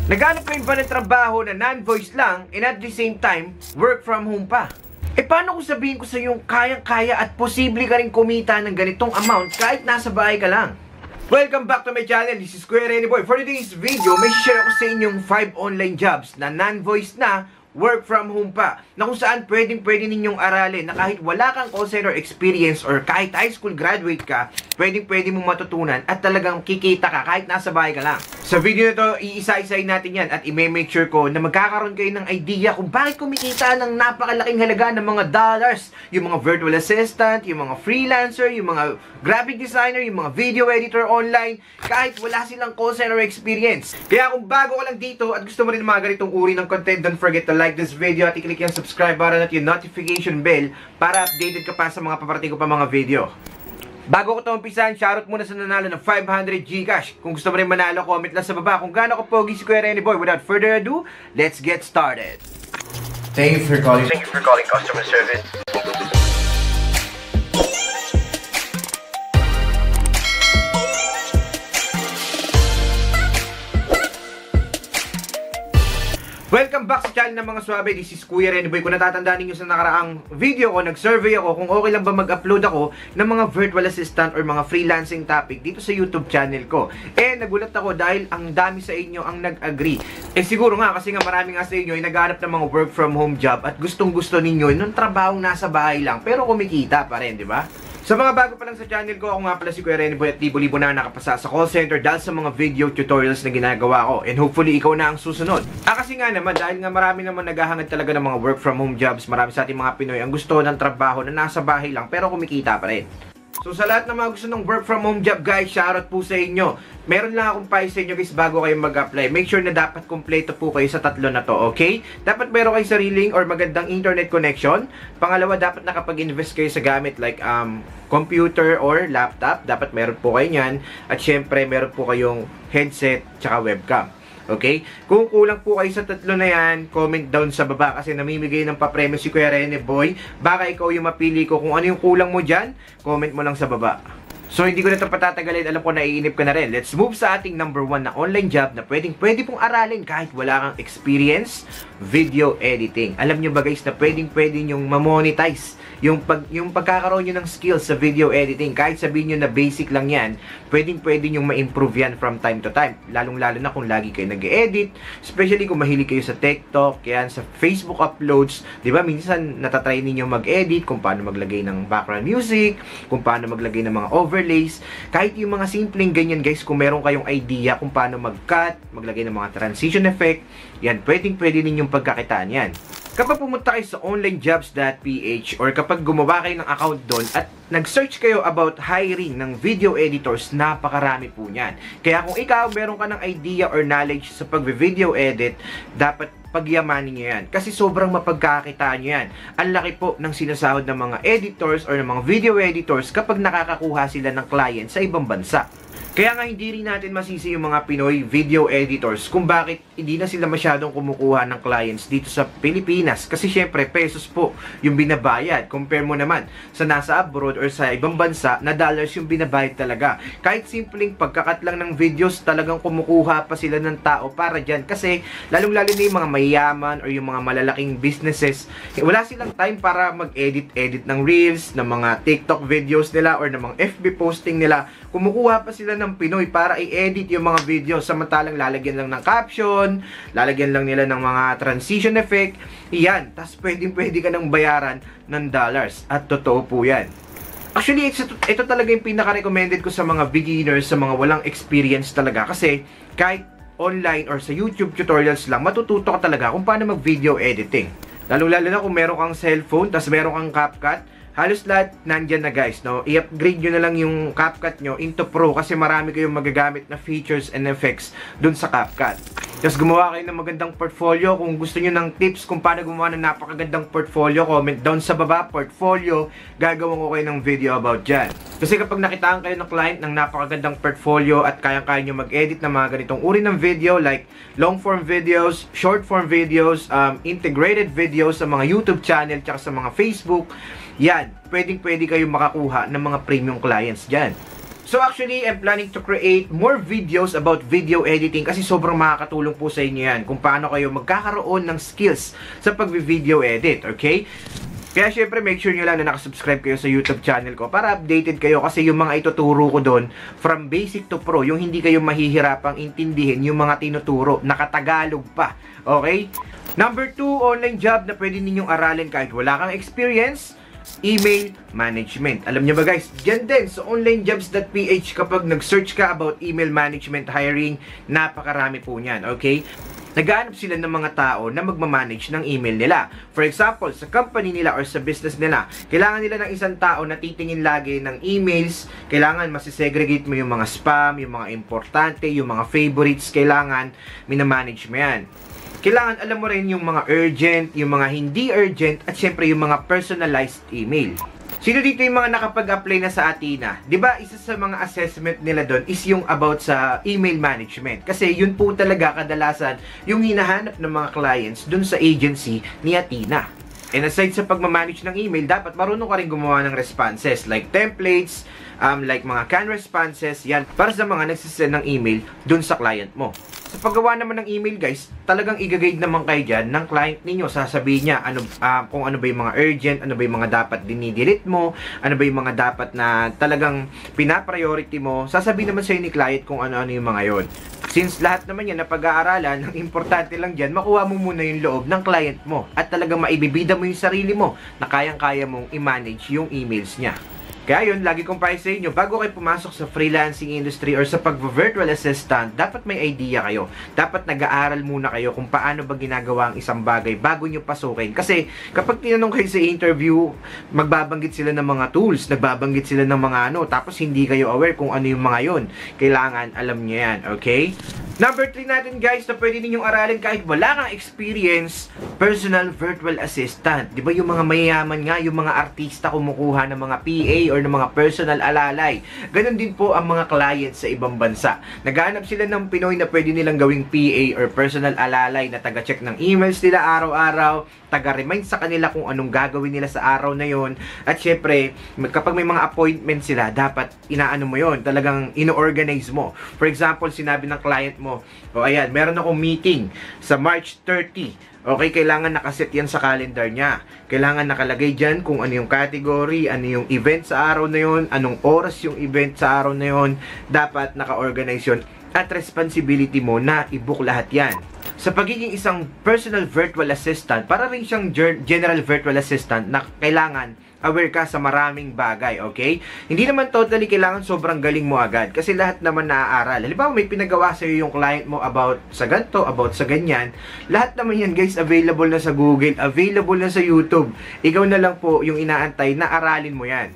Naghanap kayo ba ng trabaho na non-voice lang and at the same time, work from home pa? Paano kung sabihin ko sa yung kayang-kaya at posible ka rin kumita ng ganitong amount kahit nasa bahay ka lang? Welcome back to my channel, this is Kuya Rene Boy. For today's video, may share ako sa inyong 5 online jobs na non-voice na, work from home pa, na kung saan pwede ninyong aralin na kahit wala kang call center experience or kahit high school graduate ka, pwede mong matutunan at talagang kikita ka kahit nasa bahay ka lang. Sa video na to, iisa-isahin natin yan at i-make sure ko na magkakaroon kayo ng idea kung bakit kumikita ng napakalaking halaga ng mga dollars yung mga virtual assistant, yung mga freelancer, yung mga graphic designer, yung mga video editor online, kahit wala silang call center experience. Kaya kung bago ka lang dito at gusto mo rin mga ganitong uri ng content, don't forget to like this video at i-click yung subscribe button at yung notification bell para updated ka pa sa mga paparating ko pa mga video. Bago ko ito umpisahan, shoutout muna sa nanalo ng 500 Gcash. Kung gusto mo rin manalo, comment lang sa baba kung gaano ko pogi si Kuya Rene Boy. Without further ado, let's get started. Thank you for calling customer service. Welcome back sa channel ng mga swabe. This is Kuya Rene Boy. Kung natatandaan ninyo sa nakaraang video ko, nag-survey ako kung okay lang ba mag-upload ako ng mga virtual assistant or mga freelancing topic dito sa YouTube channel ko. Nagulat ako dahil ang dami sa inyo ang nag-agree. Siguro nga kasi nga marami nga sa inyo ay naghanap ng mga work from home job at gustong-gusto ninyo nung trabahong nasa bahay lang pero kumikita pa rin, di ba? Sa mga bago pa lang sa channel ko, ako nga pala si Kuya Rene Boy at libo-libo na nakapasa sa call center dahil sa mga video tutorials na ginagawa ko. And hopefully, ikaw na ang susunod. Kasi nga naman, dahil nga marami naman naghahangad talaga ng mga work from home jobs, marami sa ating mga Pinoy ang gusto ng trabaho na nasa bahay lang pero kumikita pa rin. So sa lahat ng mga gusto ng work from home job guys, shoutout po sa inyo. Meron lang akong payo sa inyo guys bago kayo mag-apply. Make sure na dapat kompleto po kayo sa tatlo na to, okay? Dapat meron kayo sariling or magandang internet connection. Pangalawa, dapat nakapag-invest kayo sa gamit like computer or laptop. Dapat meron po kayo niyan. At syempre, meron po kayong headset tsaka webcam. Okay? Kung kulang po kayo sa tatlo na yan, comment down sa baba kasi namimigay ng papremyo si Kuya Rene Boy. Baka ikaw yung mapili ko kung ano yung kulang mo dyan, comment mo lang sa baba. So, hindi ko na ito patatagalin. Alam ko naiinip ka na rin. Let's move sa ating number 1 na online job na pwede pong aralin kahit wala kang experience, video editing. Alam nyo ba guys na pwede nyong ma-monetize yung pagkakaroon nyo ng skills sa video editing. Kahit sabihin nyo na basic lang yan, pwede nyong ma-improve yan from time to time. Lalong-lalo na kung lagi kayo nag-edit, especially kung mahilig kayo sa TikTok, yan, sa Facebook uploads. Diba, minsan natatry ninyo mag-edit, kung paano maglagay ng background music, kung paano maglagay ng mga overlays. Kahit yung mga simpleng ganyan guys, kung meron kayong idea kung paano mag-cut, maglagay ng mga transition effect, yan, pwede ninyong pagkakitaan yan. Kapag pumunta kayo sa onlinejobs.ph or kapag gumawa kayo ng account doon at nag-search kayo about hiring ng video editors, napakarami po niyan. Kaya kung ikaw meron ka ng idea or knowledge sa pag-video edit, dapat pagyamanin nyo yan. Kasi sobrang mapagkakitaan nyo yan. Ang laki po ng sinasahod ng mga editors or ng mga video editors kapag nakakakuha sila ng client sa ibang bansa. Kaya nga hindi rin natin masisi yung mga Pinoy video editors kung bakit hindi na sila masyadong kumukuha ng clients dito sa Pilipinas. Kasi syempre, pesos po yung binabayad. Compare mo naman sa nasa abroad or sa ibang bansa na dollars yung binabayad talaga. Kahit simpleng pagkakat lang ng videos, talagang kumukuha pa sila ng tao para dyan. Kasi lalong-lalo na yung mga mayayaman or yung mga malalaking businesses, wala silang time para mag-edit ng reels, ng mga TikTok videos nila or ng mga FB posting nila. Kumukuha pa sila ng Pinoy para i-edit yung mga video, samantalang lalagyan lang ng caption, lalagyan lang nila ng mga transition effect, yan, tas pwede ka nang bayaran ng dollars, at totoo po yan. Actually, ito talaga yung pinaka-recommended ko sa mga beginners, sa mga walang experience talaga, kasi kahit online or sa YouTube tutorials lang, matututo ka talaga kung paano mag-video editing. Lalo-lalo na kung meron kang cellphone, tas meron kang CapCut, halos lahat nandyan na guys, no? I-upgrade nyo na lang yung CapCut nyo into Pro kasi marami kayong magagamit na features and effects dun sa CapCut. Tapos gumawa kayo ng magandang portfolio. Kung gusto nyo ng tips kung paano gumawa ng napakagandang portfolio, comment down sa baba, portfolio. Gagawin ko kayo ng video about dyan. Kasi kapag nakitaan kayo ng client ng napakagandang portfolio at kayang-kaya nyo mag-edit ng mga ganitong uri ng video like long form videos, short form videos, integrated videos sa mga YouTube channel tsaka sa mga Facebook, yan, pwedeng-pwede kayo makakuha ng mga premium clients dyan. So actually, I'm planning to create more videos about video editing kasi sobrang makakatulong po sa inyo yan kung paano kayo magkakaroon ng skills sa pag-video edit, okay? Kaya syempre, make sure nyo lang na nakasubscribe kayo sa YouTube channel ko para updated kayo kasi yung mga ituturo ko doon from basic to pro, yung hindi kayo mahihirapang intindihin yung mga tinuturo, nakatagalog pa, okay? Number 2, online job na pwede ninyong aralin kahit wala kang experience, email management. Alam nyo ba guys, dyan din sa onlinejobs.ph kapag nag-search ka about email management hiring, napakarami po niyan, okay? Naghahanap sila ng mga tao na magmamanage ng email nila. For example, sa company nila or sa business nila, kailangan nila ng isang tao na titingin lagi ng emails, kailangan masisegregate mo yung mga spam, yung mga importante, yung mga favorites, kailangan minamanage mo yan. Kailangan alam mo rin yung mga urgent, yung mga hindi urgent, at syempre yung mga personalized email. Sino dito yung mga nakapag-apply na sa Athena? 'Di ba isa sa mga assessment nila doon is yung about sa email management. Kasi yun po talaga kadalasan yung hinahanap ng mga clients doon sa agency ni Athena. And aside sa pagmamanage ng email, dapat marunong ka rin gumawa ng responses like templates, like mga canned responses, yan, para sa mga nagsisend ng email dun sa client mo. Sa paggawa naman ng email guys, talagang i-guide naman kayo dyan ng client ninyo. Sasabihin niya kung ano ba yung mga urgent, ano ba yung mga dapat dinidelete mo, ano ba yung mga dapat na talagang pinapriority mo. Sasabihin naman sa'yo ni client kung ano-ano yung mga yon. Since lahat naman yan na pag-aaralan, ang importante lang dyan, makuha mo muna yung loob ng client mo at talagang maibibida mo yung sarili mo na kayang-kaya mong i-manage yung emails niya. Kaya yun, lagi kong payo sa inyo, bago kayo pumasok sa freelancing industry or sa pag-virtual assistant, dapat may idea kayo. Dapat nag-aaral muna kayo kung paano ba ginagawa ang isang bagay bago nyo pasukin. Kasi kapag tinanong kayo sa interview, magbabanggit sila ng mga tools, nagbabanggit sila ng mga ano, tapos hindi kayo aware kung ano yung mga yon. Kailangan alam nyo yan, okay? Number 3 natin guys, na pwede ninyong aralin kahit wala kang experience, personal virtual assistant. Di ba yung mga mayayaman nga, yung mga artista kumukuha ng mga PA or ng mga personal alalay. Ganon din po ang mga clients sa ibang bansa. Naghahanap sila ng Pinoy na pwede nilang gawing PA or personal alalay na taga-check ng emails nila araw-araw, taga-remind sa kanila kung anong gagawin nila sa araw na yon. At syempre, kapag may mga appointment sila, dapat inaano mo yon, talagang ino-organize mo. For example, sinabi ng client mo, o ayan, meron akong meeting sa March 30. Okay, kailangan nakaset yan sa calendar niya. Kailangan nakalagay dyan kung ano yung category, ano yung event sa araw na yon, anong oras yung event sa araw na yon. Dapat naka-organize yun. At responsibility mo na i-book lahat yan. Sa pagiging isang personal virtual assistant, para rin siyang general virtual assistant na kailangan aware ka sa maraming bagay, okay? Hindi naman totally kailangan sobrang galing mo agad kasi lahat naman naaaral. Halimbawa, may pinagawa sa'yo yung client mo about sa ganito, about sa ganyan. Lahat naman yan, guys, available na sa Google, available na sa YouTube. Ikaw na lang po yung inaantay na aralin mo yan.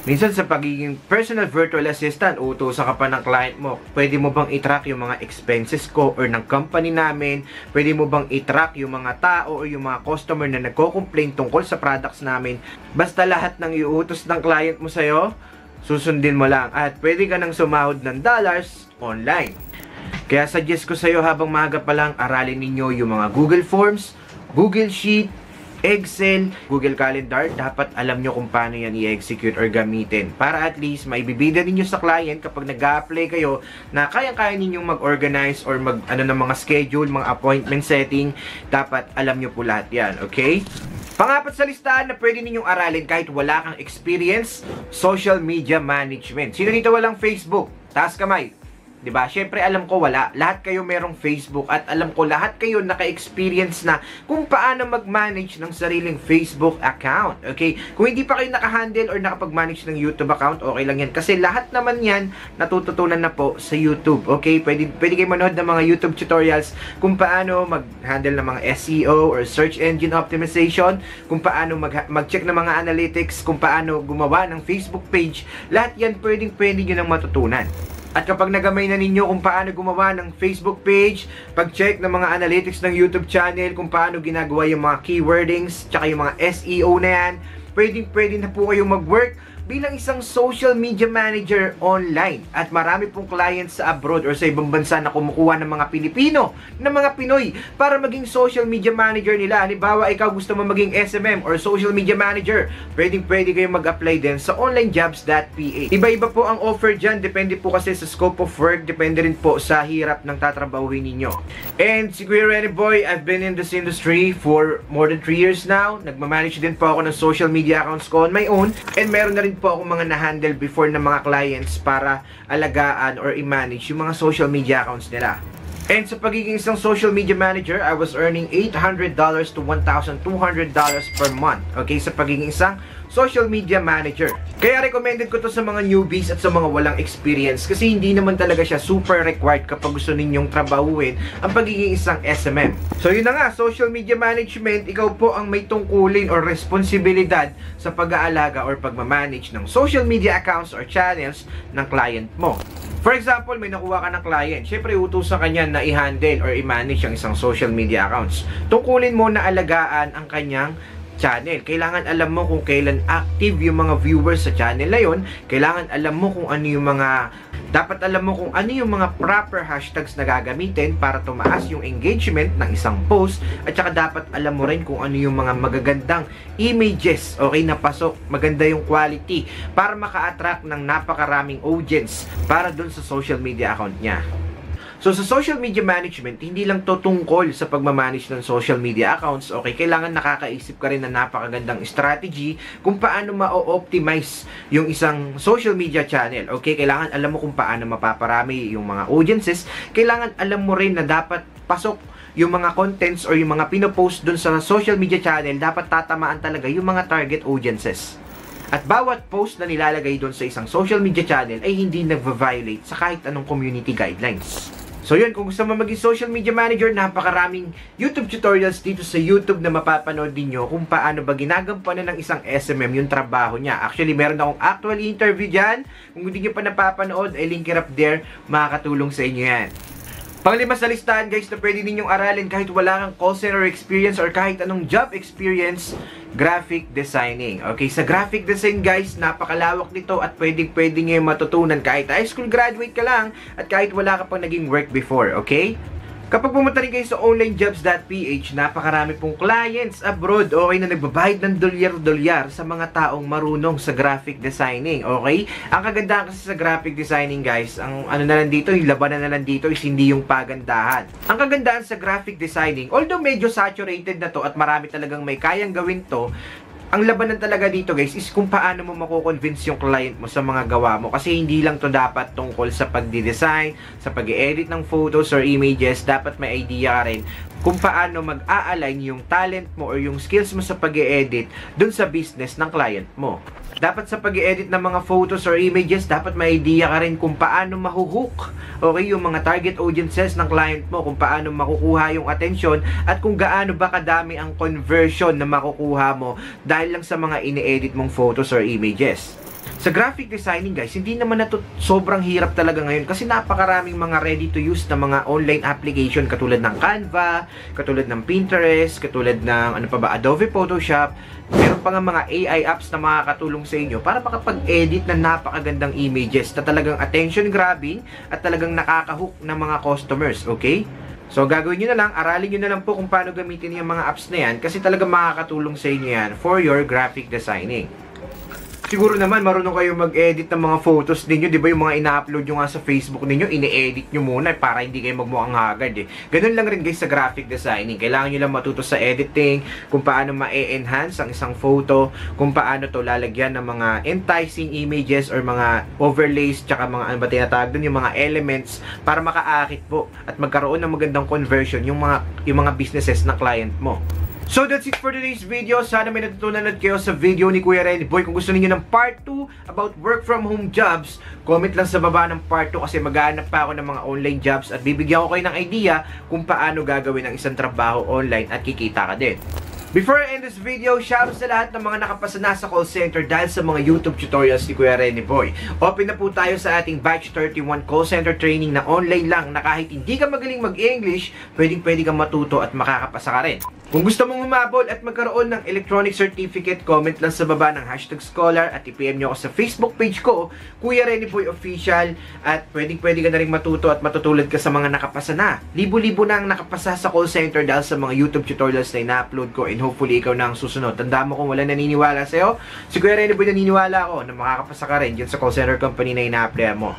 Minsan sa pagiging personal virtual assistant, utusan ka pa ng client mo, pwede mo bang i-track yung mga expenses ko or ng company namin? Pwede mo bang i-track yung mga tao o yung mga customer na nagko-complain tungkol sa products namin? Basta lahat ng iutos ng client mo sa'yo, susundin mo lang. At pwede ka nang sumahod ng dollars online. Kaya suggest ko sa'yo habang maaga pa lang, aralin ninyo yung mga Google Forms, Google Sheet, Excel, Google Calendar. Dapat alam nyo kung paano yan i-execute or gamitin para at least maibibida ninyo sa client kapag nag-a-apply kayo na kayang-kaya ninyong mag-organize or ng mga schedule, mga appointment setting. Dapat alam nyo po lahat yan, okay? Pangapat sa listahan na pwede ninyong aralin kahit wala kang experience, social media management. Sino dito walang Facebook? Taas kamay. Diba? Syempre alam ko wala. Lahat kayo merong Facebook at alam ko lahat kayo naka-experience na kung paano mag-manage ng sariling Facebook account. Okay? Kung hindi pa kayo naka-handle or nakapag-manage ng YouTube account, okay lang yan. Kasi lahat naman yan natututunan na po sa YouTube. Okay? Pwede kayo manood ng mga YouTube tutorials kung paano mag-handle ng mga SEO or search engine optimization, kung paano mag-check ng mga analytics, kung paano gumawa ng Facebook page. Lahat yan pwede nyo nang matutunan. At kapag nagamay na ninyo kung paano gumawa ng Facebook page, pag-check ng mga analytics ng YouTube channel, kung paano ginagawa yung mga keywordings, tsaka yung mga SEO na yan, pwede na po kayo mag-work bilang isang social media manager online at marami pong clients sa abroad or sa ibang bansa na kumukuha ng mga Pilipino, ng mga Pinoy para maging social media manager nila. Halimbawa, ikaw gusto mo maging SMM or social media manager, pwede kayong mag-apply din sa onlinejobs.ph. Iba-iba po ang offer dyan, depende po kasi sa scope of work, depende rin po sa hirap ng tatrabahuhin ninyo. And si Kuya Renny Boy, I've been in this industry for more than 3 years now. Nagmamanage din po ako ng social media accounts ko on my own. And meron na rin po akong mga na-handle before ng mga clients para alagaan or i-manage yung mga social media accounts nila. And sa pagiging isang social media manager, I was earning $800 to $1,200 per month. Okay, sa pagiging isang social media manager. Kaya recommended ko to sa mga newbies at sa mga walang experience kasi hindi naman talaga siya super required kapag gusto ninyong trabahuin ang pagiging isang SMM. So yun na nga, social media management, ikaw po ang may tungkulin or responsibilidad sa pag-aalaga or pagmamanage ng social media accounts or channels ng client mo. For example, may nakuha ka ng client. Siyempre, utusan ka niya na i-handle or i-manage ang isang social media accounts. Tungkulin mo na alagaan ang kanyang channel. Kailangan alam mo kung kailan active yung mga viewers sa channel na yun. Kailangan alam mo kung ano yung mga dapat alam mo kung ano yung mga proper hashtags na gagamitin para tumaas yung engagement ng isang post, at saka dapat alam mo rin kung ano yung mga magagandang images, okay, na pasok, maganda yung quality para maka-attract ng napakaraming audience para dun sa social media account niya. So, sa social media management, hindi lang to tungkol sa pagmamanage ng social media accounts. Okay, kailangan nakakaisip ka rin ng napakagandang strategy kung paano ma-optimize yung isang social media channel. Okay, kailangan alam mo kung paano mapaparami yung mga audiences. Kailangan alam mo rin na dapat pasok yung mga contents or yung mga pinopost dun sa social media channel, dapat tatamaan talaga yung mga target audiences. At bawat post na nilalagay dun sa isang social media channel ay hindi nag-violate sa kahit anong community guidelines. So yun, kung gusto mo maging social media manager, napakaraming YouTube tutorials dito sa YouTube na mapapanood ninyo kung paano ba ginagampanan ng isang SMM yung trabaho niya. Actually, meron akong actual interview dyan. Kung hindi nyo pa napapanood, ay link it up there. Makakatulong sa inyo yan. Panglima sa listahan guys na pwede ninyong aralin kahit wala kang call center experience or kahit anong job experience, graphic designing. Okay, sa graphic design guys, napakalawak nito at pwede nyo matutunan kahit high school graduate ka lang at kahit wala ka pang naging work before, okay? Kapag pumunta rin kayo sa onlinejobs.ph, napakarami pong clients abroad, okay, na nagbabayad ng dolyar-dolyar sa mga taong marunong sa graphic designing, okay? Ang kagandahan kasi sa graphic designing, guys, ang ano na lang dito, yung labanan na lang dito is hindi yung pagandahan. Ang kagandahan sa graphic designing, although medyo saturated na to at marami talagang may kayang gawin to, ang labanan talaga dito guys is kung paano mo mako-convince yung client mo sa mga gawa mo, kasi hindi lang to dapat tungkol sa pagdi-design, sa pag-i-edit ng photos or images, dapat may idea ka rin kung paano mag-a-align yung talent mo or yung skills mo sa pag-i-edit dun sa business ng client mo. Dapat sa pag-i-edit ng mga photos or images, dapat may idea ka rin kung paano mahuhook, okay, yung mga target audiences ng client mo, kung paano makukuha yung atensyon at kung gaano ba kadami ang conversion na makukuha mo dahil lang sa mga ini-edit mong photos or images. Sa graphic designing guys, hindi naman na to sobrang hirap talaga ngayon kasi napakaraming mga ready to use na mga online application katulad ng Canva, katulad ng Pinterest, katulad ng ano pa ba, Adobe Photoshop. Meron pa nga mga AI apps na makakatulong sa inyo para makapag-edit ng napakagandang images na talagang attention grabbing at talagang nakaka-hook ng mga customers, okay? So, gagawin nyo na lang, aralin nyo na lang po kung paano gamitin yung mga apps na yan kasi talagang makakatulong sa inyo yan for your graphic designing. Siguro naman marunong kayo mag-edit ng mga photos ninyo, di ba? Yung mga ina-upload nyo nga sa Facebook ninyo, ini-edit nyo muna para hindi kayo magmukhang haggard eh. Ganun lang rin guys sa graphic designing. Kailangan nyo lang matuto sa editing, kung paano ma-enhance ang isang photo, kung paano to lalagyan ng mga enticing images or mga overlays, tsaka mga ano ba tinatawag dun, yung mga elements para makaakit po at magkaroon ng magandang conversion yung mga businesses na client mo. So that's it for today's video. Sana may natutunan kayo sa video ni Kuya Renny Boy. Kung gusto niyo ng part 2 about work from home jobs, comment lang sa baba ng part 2 kasi maghahanap pa ako ng mga online jobs at bibigyan ko kayo ng idea kung paano gagawin ang isang trabaho online at kikita ka din. Before I end this video, shoutout sa lahat ng mga nakapasa na sa call center dahil sa mga YouTube tutorials ni Kuya Rene Boy. Open na po tayo sa ating Batch 31 call center training na online lang na kahit hindi ka magaling mag-English, pwede kang matuto at makakapasa ka rin. Kung gusto mong humabol at magkaroon ng electronic certificate, comment lang sa baba ng #scholar at i-PM nyo ako sa Facebook page ko, Kuya Rene Boy Official, at pwede ka na rin matuto at matutulad ka sa mga nakapasa na. Libo-libo na ang nakapasa sa call center dahil sa mga YouTube tutorials na ina-upload ko, and hopefully ikaw na ang susunod. Tandaan mo kung wala naniniwala sa'yo, si Kuya Rene Boy naniniwala ako na makakapasa ka rin dyan sa call center company na ina-apply mo.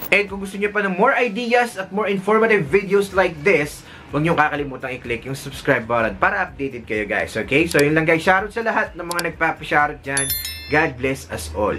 And kung gusto niyo pa ng more ideas at more informative videos like this, huwag niyong kakalimutang i-click yung subscribe button para updated kayo guys, okay? So yun lang guys, shoutout sa lahat ng mga nagpapa-shoutout dyan. God bless us all.